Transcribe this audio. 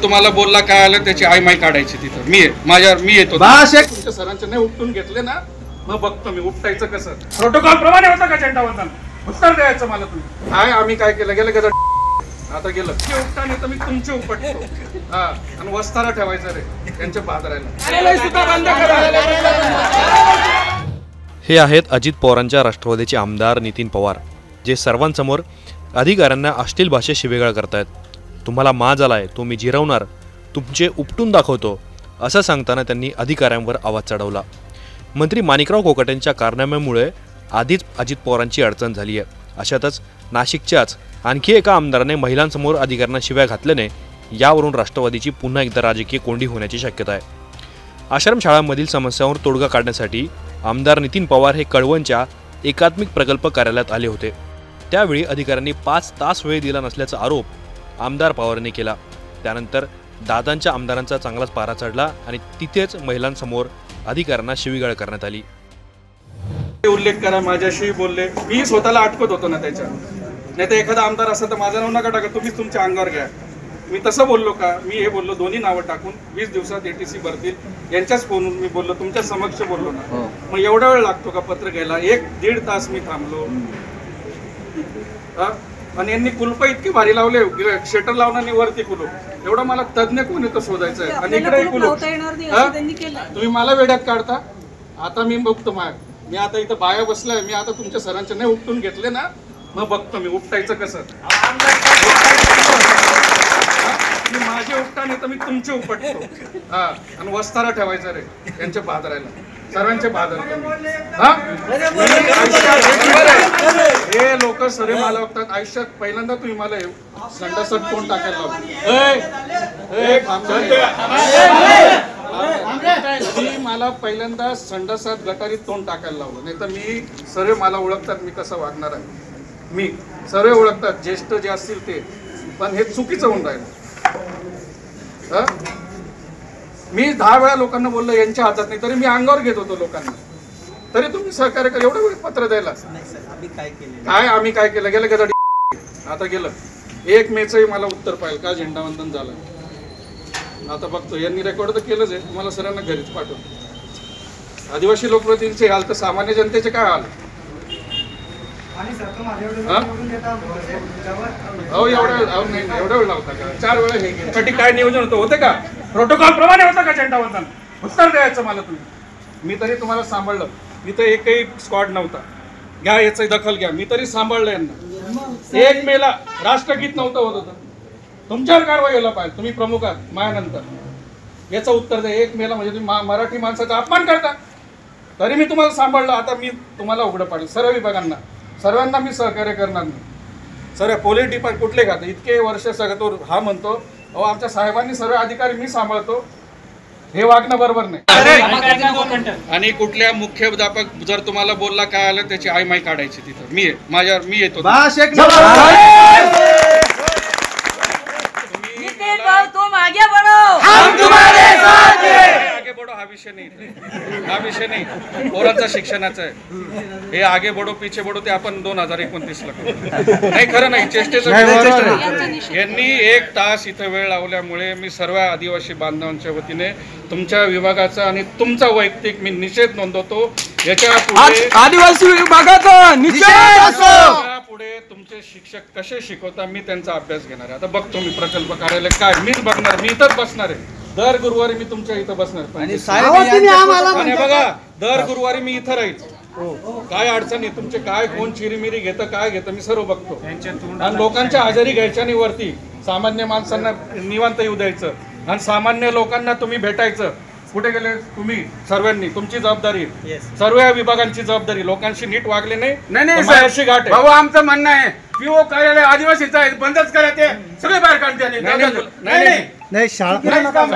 तुम्हाला बोलला काय आलं त्याची आई माई काढायची तिथं मी येतो तुमच्या सरांचे नाही उपटून घेतले ना मग बघतो मी उपटायचं कसं प्रोटोकॉल प्रमाणे होतं का झेंडावंदन उत्तर द्यायचं मला तुम्ही काय आम्ही काय केलं गेलं गेलं आता गेलं ते उपटा नाही तर मी तुमचे उपटतो हा आणि वस्तारा ठेवायचं रे त्यांच्या हे आहेत अजित पवारांच्या राष्ट्रवादीचे आमदार नितीन पवार जे सर्वांसमोर अधिकाऱ्यांना अश्लील भाषेत शिवीगाळ करतायत। तुम्हाला माज आलाय तो मी जिरवणार तुमचे उपटून दाखवतो असं सांगताना त्यांनी अधिकाऱ्यांवर आवाज चढवला। मंत्री माणिकराव कोकाटेंच्या कारनाम्यामुळे आधीच अजित पवारांची अडचण झाली आहे। अशातच नाशिकच्याच आणखी एका आमदाराने महिलांसमोर अधिकाऱ्यांना शिव्या घातल्याने यावरून राष्ट्रवादीची पुन्हा एकदा राजकीय कोंडी होण्याची शक्यता आहे। आश्रमशाळांमधील समस्यांवर तोडगा काढण्यासाठी आमदार नितीन पवार हे कळवणच्या एकात्मिक प्रकल्प कार्यालयात आले होते। त्यावेळी अधिकाऱ्यांनी 5 तास वेळ दिला नसल्याचा आरोप आमदार पवारांनी केला। त्यानंतर दादांच्या आमदारांचा चांगलाच पारा चढला आणि तिथेच महिलांसमोर अधिकाऱ्यांना शिवीगाळ करण्यात आली। उल्लेख करा माझ्याशी बोलले मी स्वतःला अटकत होतो ना त्याच्या नाही तर एखादा आमदार असं तर माझं नाव नका टाका तुम्हीच तुमच्या अंगावर घ्या। मी तसं बोललो का मी हे बोललो दोन्ही नावं टाकून 20 दिवसात एटीसी भरतील यांच्याच फोनवरून मी बोललो तुमच्या समक्ष बोललो ना मग एवढा वेळ लागतो का पत्र घ्यायला 1-1.5 तास मी थांबलो आणि यांनी कुलप इतकी भारी लावले शटर लावणार वरती कुलूप एवढा मला तज्ञ कोण येतो शोधायचं आहे आणि इकडे कुलूप तुम्ही मला वेड्यात काढता। आता मी बघतो मी आता इथं बाया बसलाय मी आता तुमच्या सरांचे नाही उपटून घेतले ना मग बघतो मी उपटायचं कसं माझे उपटा नाही तर मी तुमचे उपटतो हा आणि वस्तारा ठेवायचा रे त्यांच्या भादरायला सर्वांचे भादर हे लोक सरे मला बघतात आयुष्यात पहिल्यांदा तुम्ही मला संडासात कोण टाकायला मला पहिल्यांदा संडासात गटारीत तोंड टाकायला लावलं नाही तर मी सर्व मला ओळखतात मी कसं वागणार आहे मी सर्व ओळखतात ज्येष्ठ जे असतील ते पण हे चुकीचं होऊन राहिलं। मी 10 वेळा लोकांना बोललो यांच्या हातात नाही तरी मी अंगावर घेत होतो लोकांना तरी तुम्ही सहकार्य कर एवढं वेळ पत्र द्यायला काय आम्ही काय केलं गेलं गेलं आता गेलं 1 मेचंही मला उत्तर पाहिजे का झेंडावंदन झालं आता बघतो यांनी रेकॉर्ड तर केलंच आहे तुम्हाला सरांना घरीच पाठवतो। आदिवासी लोकप्रतिनिधीचे हाल तर सामान्य जनतेचे काय हाल एवढा वेळ लावता का 4 वेळा हे साठी काय नियोजन होते का प्रोटोकॉल प्रमाणे होतं का झेंडावंदन उत्तर द्यायचं मला तुम्ही मी तरी तुम्हाला सांभाळलं मी तर एकही स्क्वॉड नव्हता घ्या याची दखल घ्या मी तरी सांभाळलं यांना 1 मेला राष्ट्रगीत नव्हतं होत होतं तुमच्यावर कारवाई व्हायला पाहिजे तुम्ही प्रमुख आहात माझ्यानंतर याचं उत्तर द्या 1 मेला म्हणजे तुम्ही मराठी माणसाचा अपमान करता तरी मी तुम्हाला सांभाळलं आता मी तुम्हाला उघडं पाडेल सर्व विभागांना सर्वांना मी सहकार्य करणार नाही। सर्व पोलीस डिपार्टमेंट कुठले खाते इतके वर्ष सगळं तो हा म्हणतो अहो आमच्या साहेबांनी सर्व अधिकारी मी सांभाळतो हे वागणं बरोबर नाही। आणि कुठल्या मुख्याध्यापक जर तुम्हाला बोलला काय आलं त्याची आई माई काढायची तिथं मी येतो आगे बढ़ो हा विषय नाही पोरांचा शिक्षणाचा आहे हे आगे बढ़ो पीछे बढ़ो ते आपण 2029 ला नाही खरं नाही चेष्टेचं यांनी 1 तास इथं वेळ लावल्यामुळे मी सर्व आदिवासी बांधवांच्या वतीने तुमच्या विभागाचा आणि तुमचा वैयक्तिक मी निषेध नोंदवतो। याच्या पुढे आदिवासी विभागाचा निषेध पुढे तुमचे शिक्षक कसे शिकवता मी त्यांचा अभ्यास घेणार आहे। आता बघतो मी प्रकल्प कार्यालय काय मीच बघणार मी इथंच बसणार आहे दर गुरुवारी मी तुमच्या इथं बसणार आणि बघा दर गुरुवारी मी इथं राहील काय अडचण आहे तुमचे काय कोण चिरीमिरी घेतं काय घेतं मी सर्व बघतो आणि लोकांच्या हजेरी घ्यायच्या आणि वरती सामान्य माणसांना निवांत येऊ द्यायचं आणि सामान्य लोकांना तुम्ही भेटायचं कुठे गेले तुम्ही सर्वांनी तुमची जबाबदारी सर्व विभागांची जबाबदारी लोकांशी नीट वागले नाही गाठ भाऊ आमचं म्हणणं आहे पीओ कार्यालय आदिवासीचं आहे बंदच करा ते सगळे बाहेर काढते नाही शाळा बंद करा